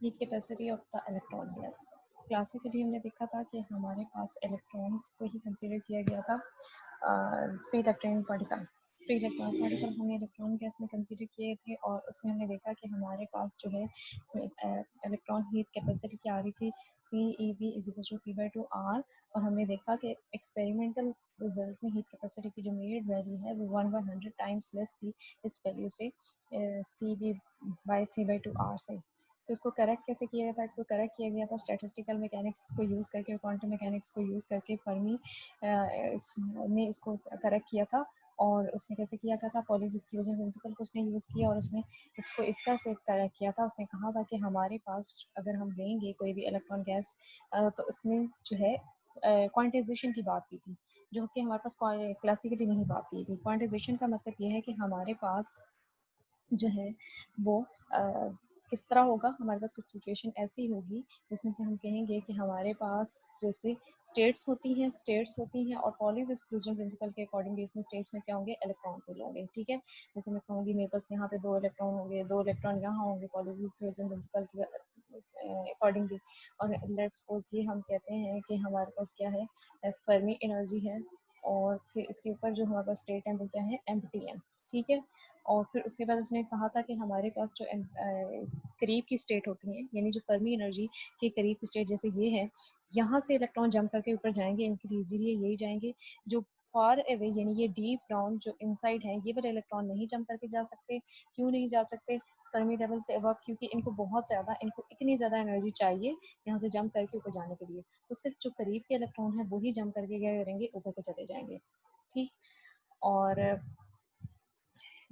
Heat capacity of the electron gas. Classically हमने देखा था कि हमारे पास इलेक्ट्रॉन्स को ही कंसीडर किया गया था free electron particle. Free electron particle हमने इलेक्ट्रॉन गैस में कंसीडर किए थे और उसमें हमने देखा कि हमारे पास जो है इसमें इलेक्ट्रॉन हीट कैपेसिटी क्या आ रही थी, CeV = P/2R। और हमने देखा कि एक्सपेरिमेंटल रिजल्ट में हीट कैपेसिटी की जो मेजर्ड वैल्यू है वो 1/100 टाइम्स लेस थी इस वैल्यू से, CV/3/2R से। तो इसको करेक्ट कैसे किया गया था? इसको करेक्ट किया गया था स्टैटिस्टिकल मैकेनिक्स को यूज़ करके, क्वांटम मैकेनिक्स को यूज़ करके। फर्मी ने इसको करेक्ट किया था। और उसने कैसे किया गया था? पॉलीज एक्सक्लूजन प्रिंसिपल को उसने यूज़ किया और उसने इसको इस तरह से करेक्ट किया था। उसने कहा था कि हमारे पास अगर हम लेंगे कोई भी इलेक्ट्रॉन गैस तो उसमें जो है क्वांटाइजेशन की बात की थी, जो कि हमारे पास क्लासिकली नहीं बात की थी। क्वांटाइजेशन का मतलब ये है कि हमारे पास जो है वो किस तरह होगा। हमारे पास कुछ सिचुएशन ऐसी होगी जिसमें से हम कहेंगे कि हमारे पास जैसे स्टेट्स होती हैं और पॉलीज एक्सक्लूजन प्रिंसिपल के अकॉर्डिंगली इसमें स्टेट्स में क्या होंगे? इलेक्ट्रॉन पुल होंगे। ठीक है, जैसे मैं कहूँगी मेरे पास यहाँ पे 2 इलेक्ट्रॉन होंगे, 2 इलेक्ट्रॉन यहाँ होंगे पॉलीज एक्सक्लूजन प्रिंसिपल के अकॉर्डिंगली। और लेट्स सपोज ये हम कहते हैं कि हमारे पास क्या है? फर्मी एनर्जी है। और फिर इसके ऊपर जो हमारे पास स्टेट है वो क्या है? एम्प्टी है। ठीक है, और फिर उसके बाद उसने कहा था कि हमारे पास जो करीब की स्टेट होती है, यानी जो फर्मी एनर्जी के करीब की स्टेट जैसे ये है, यहाँ से इलेक्ट्रॉन जंप करके ऊपर जाएंगे, इनके इजीली यही जाएंगे। जो फार अवे यानी ये डीप डाउन जो इनसाइड है, ये वाले इलेक्ट्रॉन नहीं जंप करके जा सकते। क्यों नहीं जा सकते फर्मी लेवल से अबव? क्योंकि इनको इतनी ज़्यादा एनर्जी चाहिए यहाँ से जंप करके ऊपर जाने के लिए। तो सिर्फ जो करीब के इलेक्ट्रॉन है वही जंप करके क्या करेंगे? ऊपर को चले जाएंगे। ठीक, और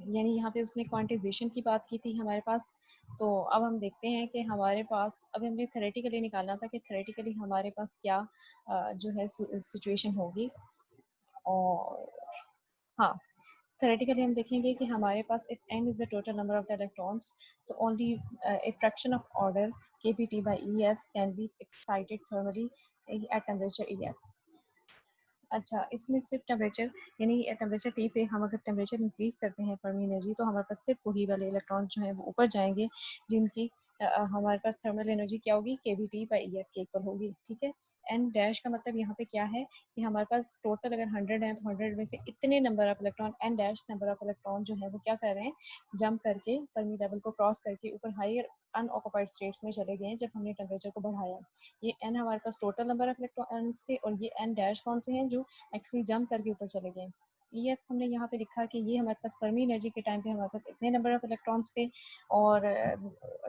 यानी यहाँ पे उसने क्वांटाइजेशन की बात की थी हमारे पास। तो अब हम देखते हैं कि हमारे पास अब हमें थ्योरेटिकली निकालना था कि थ्योरेटिकली हमारे पास क्या जो है सिचुएशन होगी। और हाँ, थ्योरेटिकली हम देखेंगे कि हमारे पास if n is the total number of the electrons, तो only a fraction of order kBT/EF can be excited thermally at temperature EF। अच्छा, इसमें सिर्फ टेम्परेचर यानी टेम्परेचर T पे हम अगर टेम्परेचर इंक्रीज करते हैं फर्मी एनर्जी, तो हमारे पास सिर्फ वही वाले इलेक्ट्रॉन जो हैं वो ऊपर जाएंगे जिनकी हमारे पास थर्मल एनर्जी क्या होगी? kBT/EF के इक्वल होगी। ठीक है, एन डैश का मतलब यहाँ पे क्या है कि हमारे पास टोटल अगर 100 है तो 100 में से इतने number of electron, n dash number of electron जो है वो क्या कर रहे हैं? जंप करके फर्मी लेवल को क्रॉस करके ऊपर हायर अनऑक्युपाइड स्टेट्स में चले गए जब हमने टेम्परेचर को बढ़ाया। ये एन हमारे पास टोटल नंबर ऑफ इलेक्ट्रॉन्स थे और ये एन डैश कौन से हैं? जो एक्चुअली जंप करके ऊपर चले गए। ये हमने यहाँ पे लिखा कि ये हमारे पास फर्मी एनर्जी के टाइम पे हमारे पास इतने नंबर ऑफ इलेक्ट्रॉन्स थे। और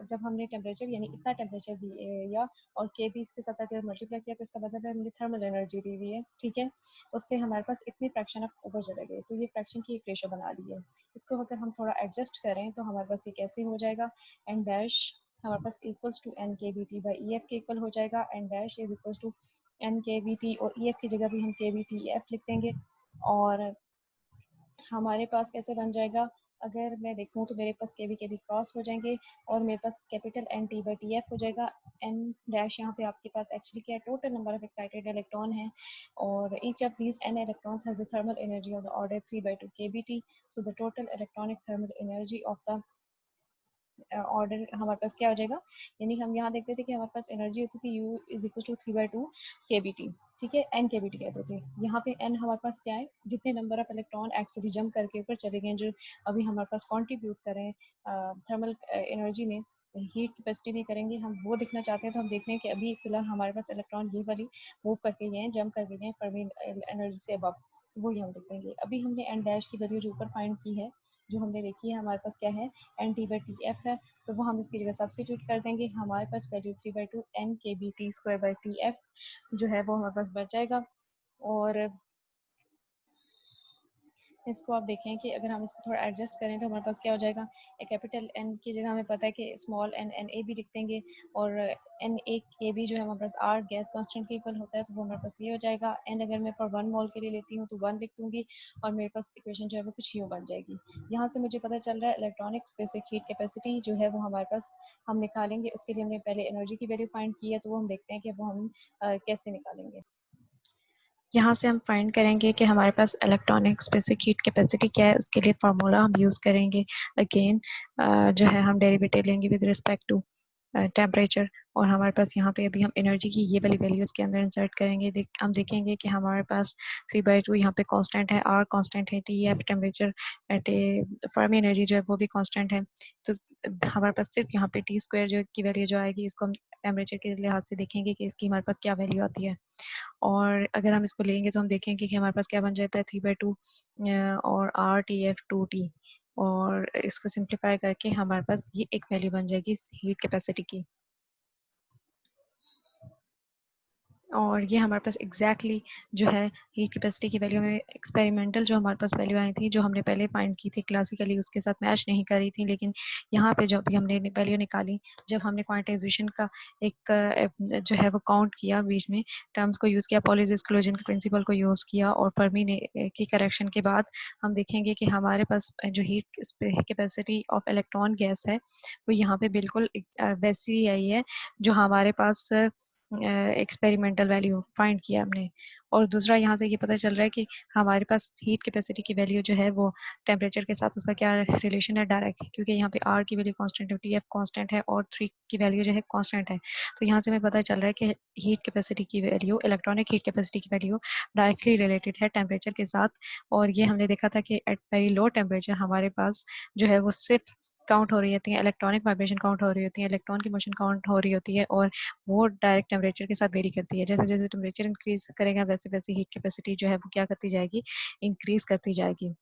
जब हमने टेम्परेचर यानी इतना टेम्परेचर दिया और के भी इसके साथ अगर मल्टीप्लाई किया तो इसका मतलब है हमने थर्मल एनर्जी दी हुई है। ठीक है, उससे हमारे पास इतनी फ्रैक्शन ऑफ ऊपर चले गए। तो ये फ्रैक्शन की एक रेशो बना दी है। इसको अगर हम थोड़ा एडजस्ट करें तो हमारे पास ये कैसे हो जाएगा? एन डैश हमारे पास equals to n k B T by E F के इक्वल हो जाएगा। N dash is equals to n k B T और ई एफ की जगह भी हम के बी टी एफ लिख देंगे। और हमारे पास कैसे बन जाएगा? अगर मैं देखूँ तो मेरे पास के बी क्रॉस हो जाएंगे और मेरे पास capital N T by T F हो जाएगा। एन डैश यहाँ पे आपके पास एक्चुअली क्या है? Total number of excited electron है और each of these n electrons has the thermal energy of the order 3/2 kBt। So the total electronic thermal energy of the order हमारे पास क्या हो जाएगा? यानी हम यहाँ देखते थे कि हमारे पास एनर्जी होती थी U is equal to 3/2 kBt। ठीक है, एन kBt कहते थे। यहाँ पे एन हमारे पास क्या है? जितने number of electron actually jump करके ऊपर चले गए, जो अभी हमारे पास कॉन्ट्रीब्यूट करें थर्मल एनर्जी में, हीट कैपेसिटी में करेंगे, हम वो देखना चाहते हैं। तो हम देखते हैं कि अभी फिलहाल हमारे पास इलेक्ट्रॉन ये वाली मूव करके गए हैं, जंप करके गए हैं फर्मी एनर्जी से अबव। तो वही हम देखेंगे। अभी हमने एन डैश की वैल्यू जो ऊपर फाइंड की है, जो हमने देखी है, हमारे पास क्या है? N T by T F है। तो वो हम इसकी जगह सब्सिट्यूट कर देंगे। हमारे पास value 3/2 n k B T square by T F जो है वो हमारे पास बच जाएगा। और इसको आप देखें कि अगर हम इसको थोड़ा एडजस्ट करें तो हमारे पास क्या हो जाएगा? एक कैपिटल एन की जगह हमें पता है कि स्मॉल एन एन ए भी लिख देंगे और एन ए के भी जो है हमारे पास आर गैस कांस्टेंट के इक्वल होता है। तो वो हमारे पास ये हो जाएगा। एन अगर मैं फॉर 1 मोल के लिए लेती हूँ तो 1 लिख दूंगी और मेरे पास इक्वेशन जो है वो कुछ यूँ बन जाएगी। यहाँ से मुझे पता चल रहा है इलेक्ट्रॉनिक स्पेसिफिक हीट कैपेसिटी जो है वो हमारे पास हम निकालेंगे। उसके लिए हमने पहले एनर्जी की वैल्यू फाइंड की है, तो वो हम देखते हैं कि वो हम कैसे निकालेंगे। यहाँ से हम फाइंड करेंगे कि हमारे पास इलेक्ट्रॉनिक स्पेसिफिक हीट कैपेसिटी क्या है। उसके लिए फार्मूला हम यूज़ करेंगे। अगेन जो है हम डेरिवेटिव लेंगे विद रिस्पेक्ट टू टेम्परेचर, और हमारे पास यहाँ पे अभी हम एनर्जी की ये वाली वैल्यूज़ के अंदर इंसर्ट करेंगे। हम देखेंगे कि हमारे पास 3/2 यहाँ पे कांस्टेंट है, आर कांस्टेंट है, T F temperature, Fermi energy जो है वो भी कांस्टेंट है। तो हमारे पास सिर्फ यहाँ पे टी स्क्वायर जो की वैल्यू जो आएगी, इसको हम टेम्परेचर के लिहाज से देखेंगे कि इसकी हमारे पास क्या वैल्यू आती है। और अगर हम इसको लेंगे तो हम देखेंगे कि हमारे पास क्या बन जाता है, 3/2 और आर टी एफ 2 टी, और इसको सिंप्लीफाई करके हमारे पास ये एक वैल्यू बन जाएगी हीट कैपेसिटी की। और ये हमारे पास एग्जैक्टली जो है हीट कैपेसिटी की वैल्यू में एक्सपेरिमेंटल जो हमारे पास वैल्यू आई थी, जो हमने पहले फाइंड की थी क्लासिकली, उसके साथ मैच नहीं करी थी। लेकिन यहाँ पे जब भी हमने वैल्यू निकाली, जब हमने क्वांटाइजेशन का एक जो है वो काउंट किया, बीच में टर्म्स को यूज़ किया, पॉलीज एक्सक्लूजन के प्रिंसिपल को यूज़ किया, और फर्मी ने की करेक्शन के बाद हम देखेंगे कि हमारे पास जो heat capacity of electron gas है वो यहाँ पे बिल्कुल वैसी आई है जो हमारे पास एक्सपेरिमेंटल वैल्यू फाइंड किया हमने। और दूसरा यहाँ से ये पता चल रहा है कि हमारे पास हीट कैपेसिटी की वैल्यू जो है वो टेम्परेचर के साथ उसका क्या रिलेशन है डायरेक्ट, क्योंकि यहाँ पे आर की वैल्यू कांस्टेंट है, टी एफ कांस्टेंट है, और 3 की वैल्यू जो है कांस्टेंट है। तो यहाँ से हमें पता चल रहा है कि हीट कैपेसिटी की वैल्यू, इलेक्ट्रॉनिक हीट कैपेसिटी की वैल्यू डायरेक्टली रिलेटेड है टेम्परेचर के साथ। और ये हमने देखा था कि एट वेरी लो टेम्परेचर हमारे पास जो है वो सिर्फ काउंट हो रही होती है, इलेक्ट्रॉनिक वाइब्रेशन काउंट हो रही होती है, इलेक्ट्रॉन की मोशन काउंट हो रही होती है, और वो डायरेक्ट टेम्परेचर के साथ वेरी करती है। जैसे जैसे टेम्परेचर इंक्रीज करेगा वैसे वैसे हीट कैपेसिटी जो है वो क्या करती जाएगी, इंक्रीज करती जाएगी।